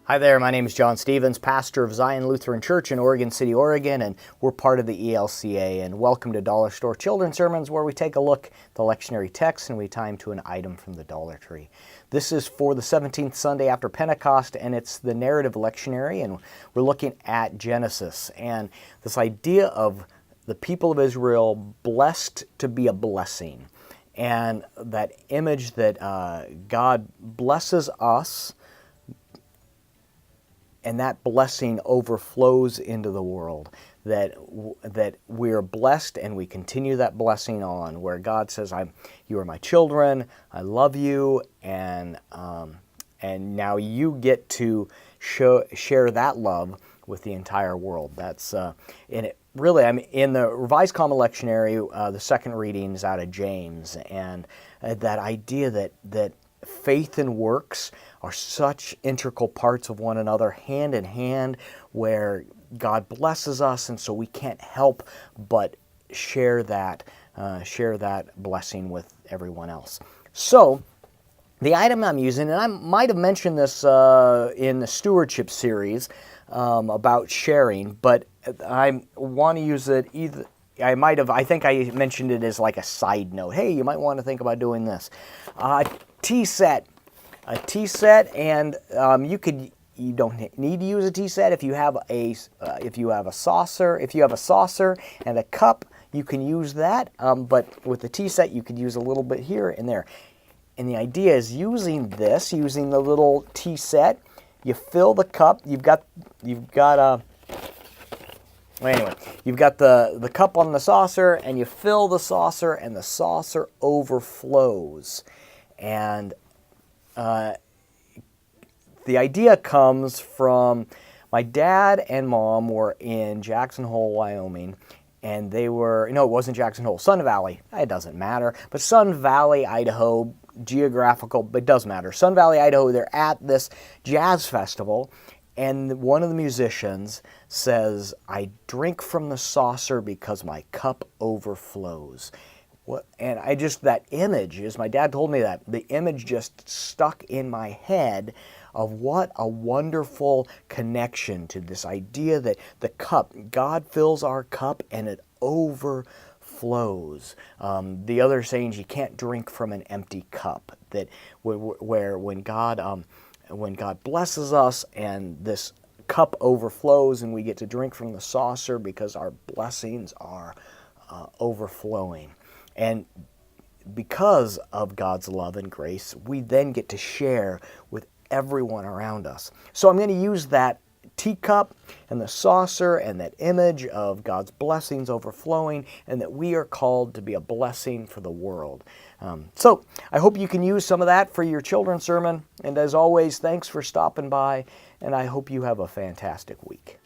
Hi there, my name is John Stevens, pastor of Zion Lutheran Church in Oregon City, Oregon, and we're part of the ELCA. And welcome to Dollar Store Children's Sermons, where we take a look at the lectionary text and we tie them to an item from the Dollar Tree. This is for the 17th Sunday after Pentecost, and it's the narrative lectionary, and we're looking at Genesis and this idea of the people of Israel blessed to be a blessing, and that image that God blesses us, and that blessing overflows into the world, that we are blessed and we continue that blessing on, where God says, you are my children, I love you, and now you get to share that love with the entire world. That's and it really, I mean, in the Revised Common Lectionary, the second reading is out of James, and that idea that faith and works are such integral parts of one another, hand in hand, where God blesses us, and so we can't help but share that blessing with everyone else. So, the item I'm using, and I might have mentioned this in the stewardship series about sharing, but I want to use it either. I think I mentioned it as like a side note. Hey, you might want to think about doing this. Tea set, and you don't need to use a tea set if you have a saucer. If you have a saucer and a cup, you can use that. But with the tea set, you could use a little bit here and there. And the idea is using the little tea set. You fill the cup. You've got the cup on the saucer, and you fill the saucer, and the saucer overflows. And the idea comes from my dad and mom were in Jackson Hole, Wyoming, and it wasn't Jackson Hole, Sun Valley. It doesn't matter, but Sun Valley, Idaho, geographical, but it does matter. Sun Valley, Idaho, they're at this jazz festival, and one of the musicians says, "I drink from the saucer because my cup overflows." And that image, as my dad told me that, the image just stuck in my head of what a wonderful connection to this idea that the cup, God fills our cup and it overflows. The other sayings, you can't drink from an empty cup. That where when God blesses us and this cup overflows and we get to drink from the saucer because our blessings are overflowing. And because of God's love and grace, we then get to share with everyone around us. So I'm going to use that teacup and the saucer and that image of God's blessings overflowing, and that we are called to be a blessing for the world. So I hope you can use some of that for your children's sermon. And as always, thanks for stopping by, and I hope you have a fantastic week.